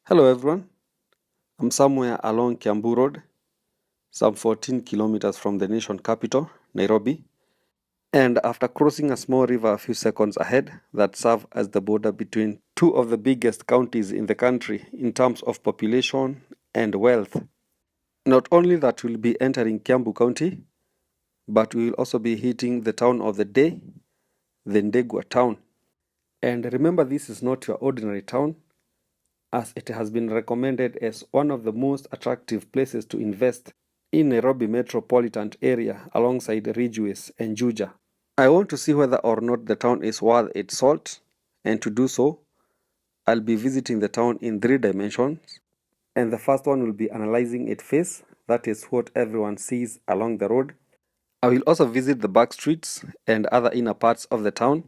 Hello everyone, I'm somewhere along Kiambu Road, some 14 kilometers from the nation capital, Nairobi, and after crossing a small river a few seconds ahead that serves as the border between two of the biggest counties in the country in terms of population and wealth. Not only that we'll be entering Kiambu County, but we will also be hitting the town of the day, the Thindigua Town. And remember, this is not your ordinary town, as it has been recommended as one of the most attractive places to invest in Nairobi metropolitan area alongside Ridgeways and Juja. I want to see whether or not the town is worth its salt, and to do so, I'll be visiting the town in 3 dimensions. And the first one will be analyzing its face, that is what everyone sees along the road. I will also visit the back streets and other inner parts of the town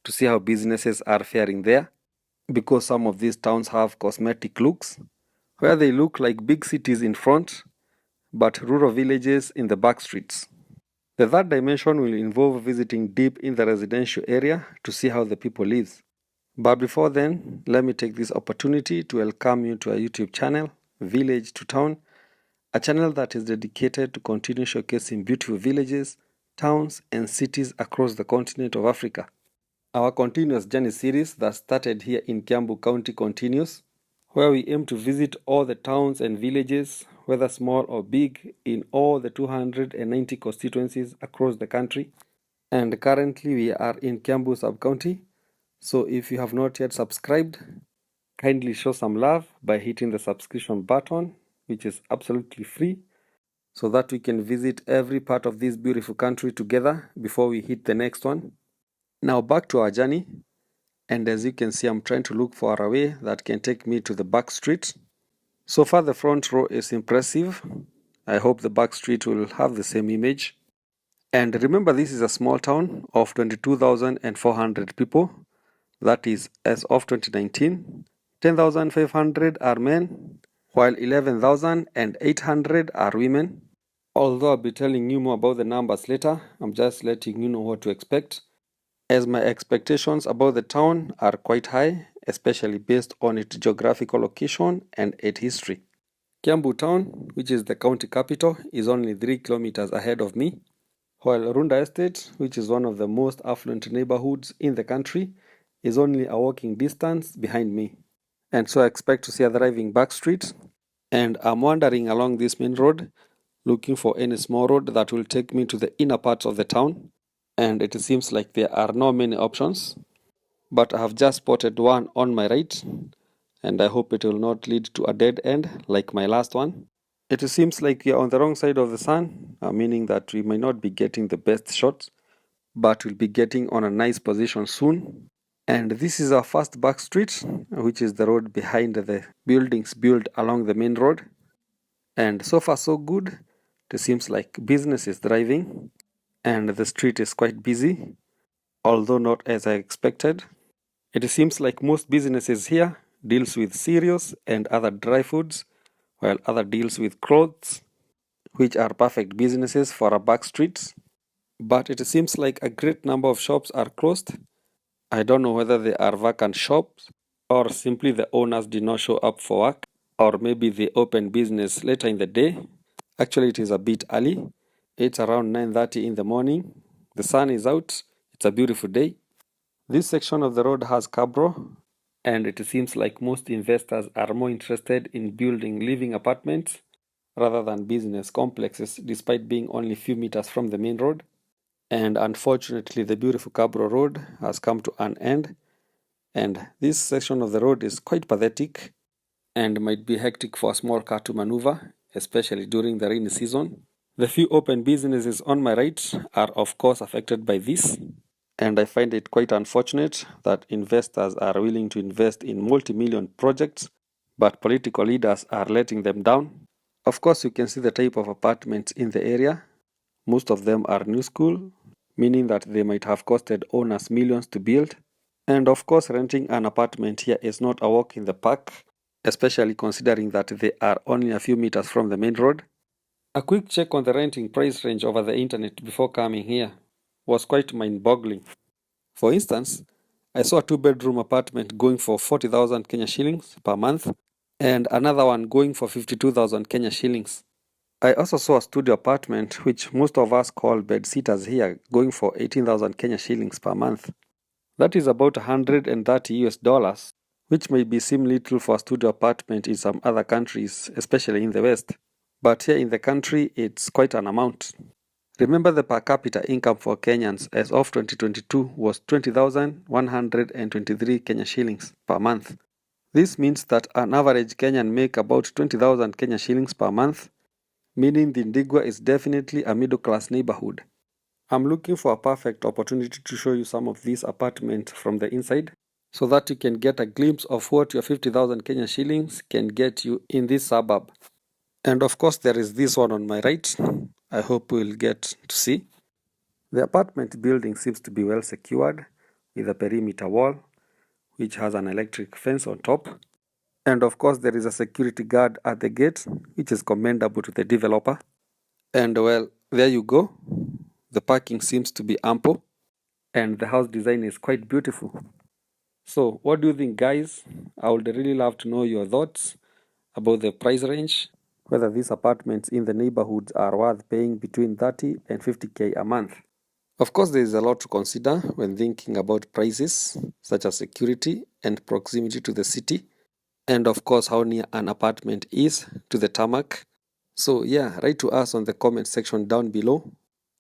to see how businesses are faring there, because some of these towns have cosmetic looks, where they look like big cities in front, but rural villages in the back streets. The third dimension will involve visiting deep in the residential area to see how the people live. But before then, let me take this opportunity to welcome you to our YouTube channel, Village to Town, a channel that is dedicated to continue showcasing beautiful villages, towns, and cities across the continent of Africa. Our continuous journey series that started here in Kiambu County continues, where we aim to visit all the towns and villages, whether small or big, in all the 290 constituencies across the country. And currently we are in Kiambu sub-county, so if you have not yet subscribed, kindly show some love by hitting the subscription button, which is absolutely free, so that we can visit every part of this beautiful country together before we hit the next one. Now back to our journey, and as you can see, I'm trying to look for a way that can take me to the back street. So far the front row is impressive. I hope the back street will have the same image. And remember, this is a small town of 22,400 people. That is, as of 2019, 10,500 are men, while 11,800 are women. Although I'll be telling you more about the numbers later, I'm just letting you know what to expect, as my expectations about the town are quite high, especially based on its geographical location and its history. Kiambu Town, which is the county capital, is only 3 kilometers ahead of me, while Runda Estate, which is one of the most affluent neighborhoods in the country, is only a walking distance behind me. And so I expect to see a thriving back street, and I'm wandering along this main road looking for any small road that will take me to the inner parts of the town, and it seems like there are not many options, but I have just spotted one on my right, and I hope it will not lead to a dead end like my last one. It seems like we are on the wrong side of the sun, meaning that we may not be getting the best shots, but we'll be getting on a nice position soon. And this is our first back street, which is the road behind the buildings built along the main road. And so far so good. It seems like business is thriving and the street is quite busy, although not as I expected. It seems like most businesses here deals with cereals and other dry foods, while other deals with clothes, which are perfect businesses for a back street. But it seems like a great number of shops are closed. I don't know whether they are vacant shops or simply the owners did not show up for work, or maybe they open business later in the day. Actually, it is a bit early. It's around 9:30 in the morning. The sun is out. It's a beautiful day. This section of the road has cabro, and it seems like most investors are more interested in building living apartments rather than business complexes, despite being only a few meters from the main road. And unfortunately, the beautiful cabro road has come to an end, and this section of the road is quite pathetic and might be hectic for a small car to maneuver, especially during the rainy season. The few open businesses on my right are of course affected by this, and I find it quite unfortunate that investors are willing to invest in multi-million projects, but political leaders are letting them down. Of course, you can see the type of apartments in the area. Most of them are new school, meaning that they might have costed owners millions to build. And of course, renting an apartment here is not a walk in the park, especially considering that they are only a few meters from the main road. A quick check on the renting price range over the internet before coming here was quite mind-boggling. For instance, I saw a two-bedroom apartment going for 40,000 Kenya shillings per month, and another one going for 52,000 Kenya shillings. I also saw a studio apartment which most of us call bed sitters here going for 18,000 Kenya shillings per month. That is about 130 US dollars, which may be seem little for a studio apartment in some other countries, especially in the West. But here in the country, it's quite an amount. Remember the per capita income for Kenyans as of 2022 was 20,123 Kenya shillings per month. This means that an average Kenyan make about 20,000 Kenya shillings per month, meaning Thindigua is definitely a middle class neighborhood. I'm looking for a perfect opportunity to show you some of these apartments from the inside so that you can get a glimpse of what your 50,000 Kenya shillings can get you in this suburb. And of course, there is this one on my right. I hope we'll get to see. The apartment building seems to be well secured with a perimeter wall, which has an electric fence on top. And of course, there is a security guard at the gate, which is commendable to the developer. And well, there you go. The parking seems to be ample, and the house design is quite beautiful. So, what do you think, guys? I would really love to know your thoughts about the price range, whether these apartments in the neighborhoods are worth paying between 30 and 50K a month. Of course, there is a lot to consider when thinking about prices, such as security and proximity to the city, and of course, how near an apartment is to the tarmac. So, yeah, write to us on the comment section down below.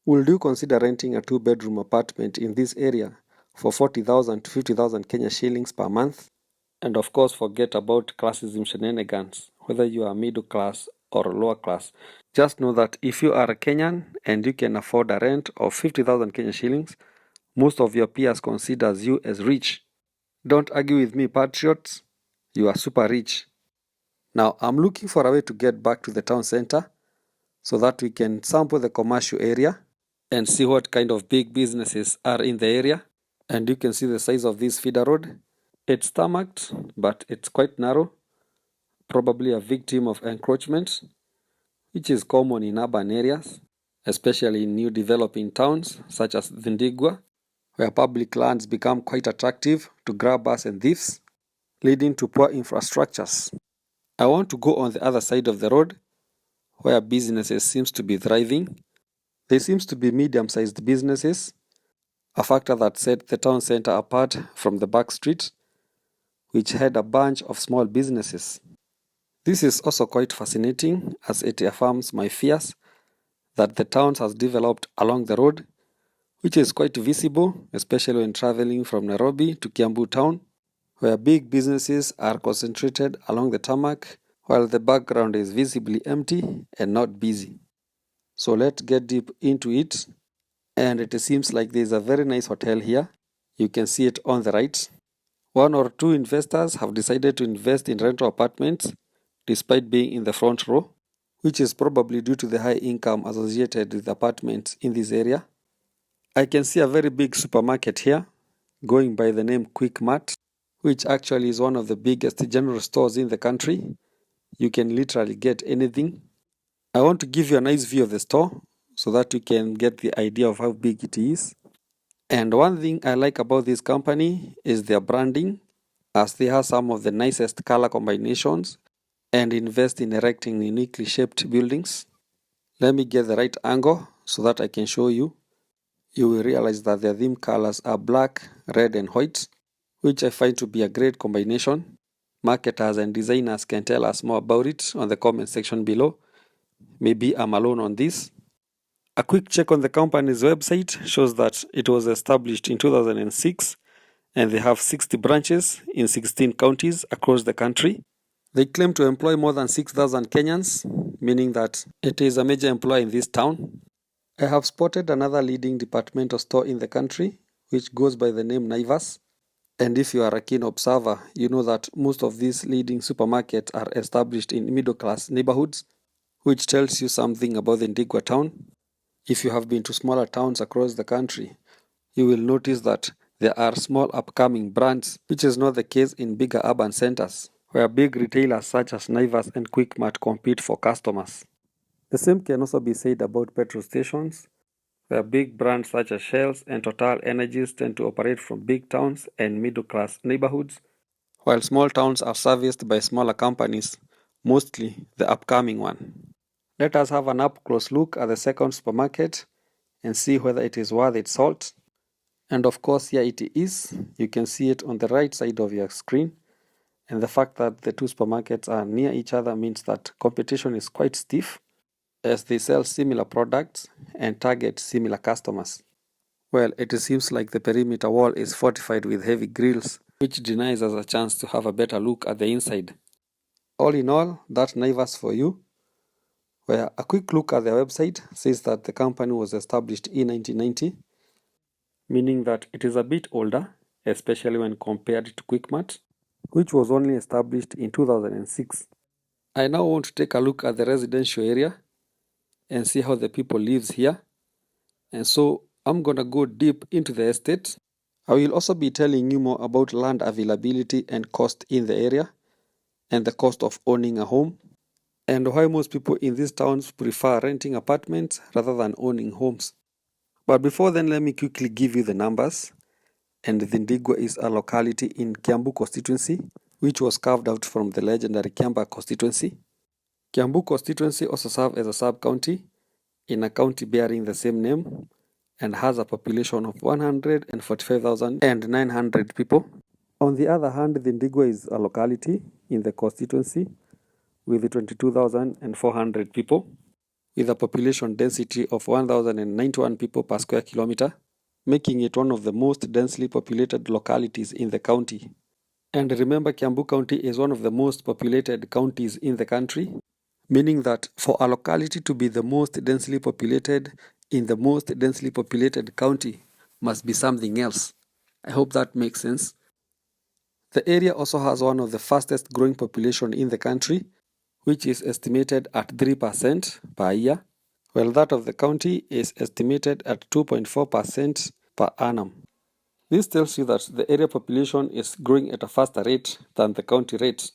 Would you consider renting a 2-bedroom apartment in this area for 40,000 to 50,000 Kenya shillings per month? And of course, forget about classism shenanigans, whether you are middle class or lower class. Just know that if you are a Kenyan and you can afford a rent of 50,000 Kenya shillings, most of your peers considers you as rich. Don't argue with me, patriots. You are super rich. Now, I'm looking for a way to get back to the town center so that we can sample the commercial area and see what kind of big businesses are in the area. And you can see the size of this feeder road. It's tarmacked, but it's quite narrow, probably a victim of encroachment, which is common in urban areas, especially in new developing towns such as Thindigua, where public lands become quite attractive to grabbers and thieves, leading to poor infrastructures. I want to go on the other side of the road, where businesses seems to be thriving. They seems to be medium-sized businesses, a factor that set the town center apart from the back streets, which had a bunch of small businesses. This is also quite fascinating as it affirms my fears that the town has developed along the road, which is quite visible, especially when traveling from Nairobi to Kiambu Town, where big businesses are concentrated along the tarmac, while the background is visibly empty and not busy. So let's get deep into it, and it seems like there is a very nice hotel here. You can see it on the right. One or two investors have decided to invest in rental apartments despite being in the front row, which is probably due to the high income associated with apartments in this area. I can see a very big supermarket here, going by the name Quick Mart, which actually is one of the biggest general stores in the country. You can literally get anything. I want to give you a nice view of the store so that you can get the idea of how big it is. And one thing I like about this company is their branding, as they have some of the nicest color combinations and invest in erecting uniquely shaped buildings. Let me get the right angle so that I can show you. You will realize that their theme colors are black, red and white, which I find to be a great combination. Marketers and designers can tell us more about it on the comment section below. Maybe I'm alone on this. A quick check on the company's website shows that it was established in 2006 and they have 60 branches in 16 counties across the country. They claim to employ more than 6,000 Kenyans, meaning that it is a major employer in this town. I have spotted another leading departmental store in the country, which goes by the name Naivas. And if you are a keen observer, you know that most of these leading supermarkets are established in middle-class neighborhoods, which tells you something about the Thindigua Town. If you have been to smaller towns across the country, you will notice that there are small upcoming brands, which is not the case in bigger urban centers, where big retailers such as Naivas and Quickmart compete for customers. The same can also be said about petrol stations, where big brands such as Shells and Total Energies tend to operate from big towns and middle-class neighborhoods, while small towns are serviced by smaller companies, mostly the upcoming one. Let us have an up-close look at the second supermarket and see whether it is worth its salt. And of course, here it is. You can see it on the right side of your screen. And the fact that the two supermarkets are near each other means that competition is quite stiff as they sell similar products and target similar customers. Well, it seems like the perimeter wall is fortified with heavy grills, which denies us a chance to have a better look at the inside. All in all, that's Naivas for you, where a quick look at their website says that the company was established in 1990, meaning that it is a bit older, especially when compared to Quickmart, which was only established in 2006. I now want to take a look at the residential area and see how the people lives here. And so I'm gonna go deep into the estate. I will also be telling you more about land availability and cost in the area, and the cost of owning a home, and why most people in these towns prefer renting apartments rather than owning homes. But before then, let me quickly give you the numbers. And Thindigua is a locality in Kiambu constituency, which was carved out from the legendary Kiamba constituency. Kiambu constituency also serves as a sub-county in a county bearing the same name and has a population of 145,900 people. On the other hand, Thindigua is a locality in the constituency with 22,400 people, with a population density of 1,091 people per square kilometer, making it one of the most densely populated localities in the county. And remember, Kiambu County is one of the most populated counties in the country, meaning that for a locality to be the most densely populated in the most densely populated county must be something else. I hope that makes sense. The area also has one of the fastest growing population in the country, which is estimated at 3% per year, while that of the county is estimated at 2.4% per annum. This tells you that the area population is growing at a faster rate than the county rate.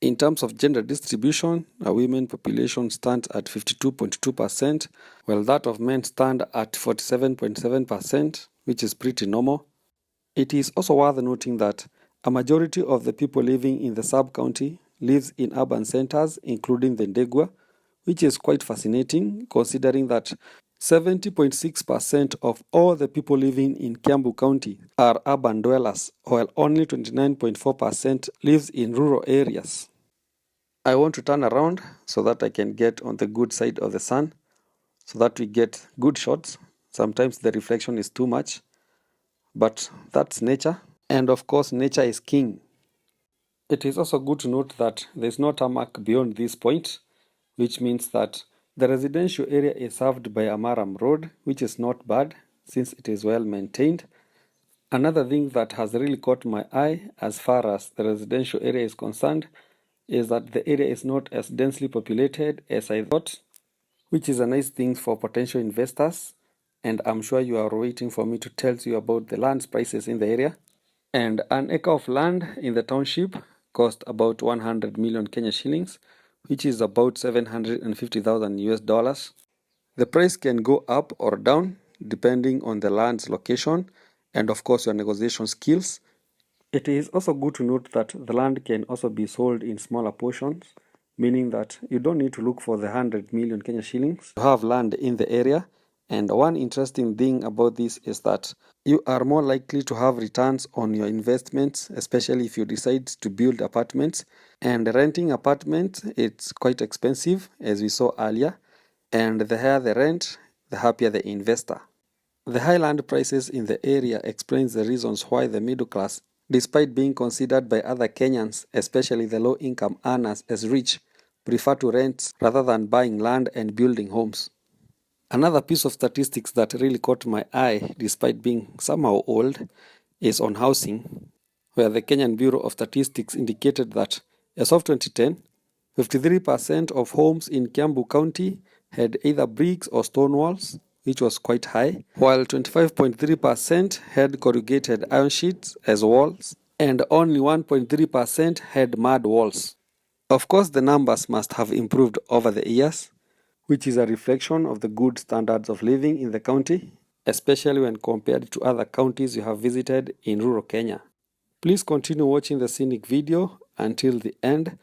In terms of gender distribution, a women population stands at 52.2%, while that of men stand at 47.7%, which is pretty normal. It is also worth noting that a majority of the people living in the sub-county lives in urban centers, including the Ndegwa, which is quite fascinating considering that 70.6% of all the people living in Kiambu County are urban dwellers, while only 29.4% lives in rural areas. I want to turn around so that I can get on the good side of the sun, so that we get good shots. Sometimes the reflection is too much, but that's nature. And of course, nature is king. It is also good to note that there is no tarmac beyond this point, which means that the residential area is served by a Maram road, which is not bad since it is well maintained. Another thing that has really caught my eye as far as the residential area is concerned is that the area is not as densely populated as I thought, which is a nice thing for potential investors. And I'm sure you are waiting for me to tell you about the land prices in the area. And an acre of land in the township cost about 100 million Kenya shillings, which is about 750,000 US dollars. The price can go up or down depending on the land's location and of course your negotiation skills. It is also good to note that the land can also be sold in smaller portions, meaning that you don't need to look for the 100 million Kenya shillings to have land in the area. And one interesting thing about this is that you are more likely to have returns on your investments, especially if you decide to build apartments. And renting apartments, it's quite expensive, as we saw earlier. And the higher the rent, the happier the investor. The high land prices in the area explains the reasons why the middle class, despite being considered by other Kenyans, especially the low-income earners, as rich, prefer to rent rather than buying land and building homes. Another piece of statistics that really caught my eye, despite being somehow old, is on housing, where the Kenyan Bureau of Statistics indicated that as of 2010, 53% of homes in Kiambu County had either bricks or stone walls, which was quite high, while 25.3% had corrugated iron sheets as walls, and only 1.3% had mud walls. Of course, the numbers must have improved over the years, which is a reflection of the good standards of living in the county, especially when compared to other counties you have visited in rural Kenya. Please continue watching the scenic video until the end,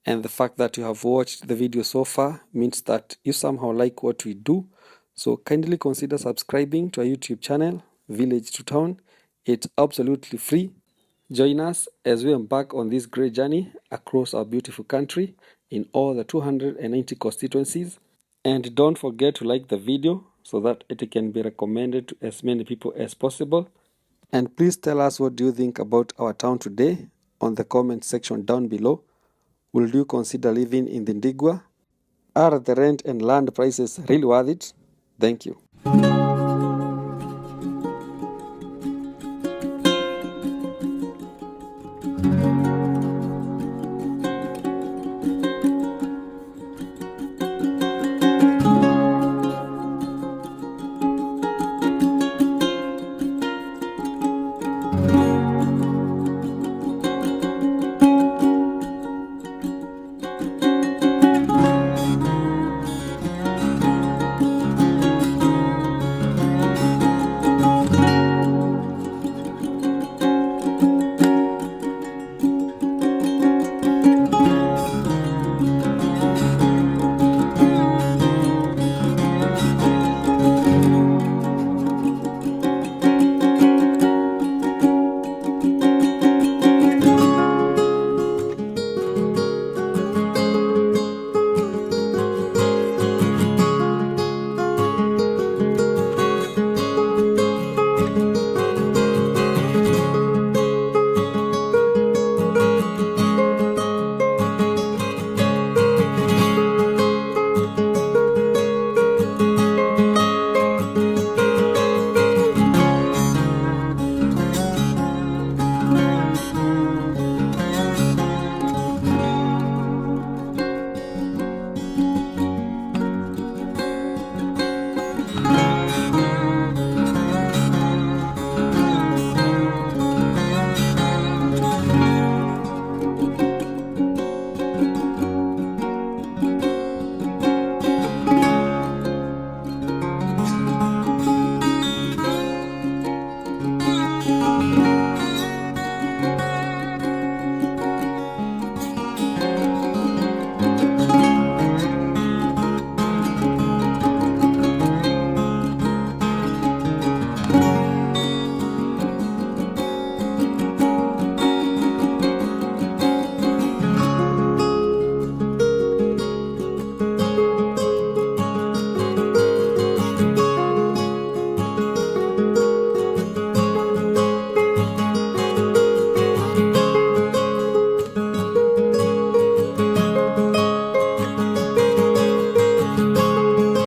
and the fact that you have watched the video so far means that you somehow like what we do. So kindly consider subscribing to our YouTube channel, Village to Town. It's absolutely free. Join us as we embark on this great journey across our beautiful country in all the 290 constituencies. And don't forget to like the video so that it can be recommended to as many people as possible. And please tell us, what do you think about our town today on the comment section down below. Will you consider living in Thindigua? Are the rent and land prices really worth it? Thank you.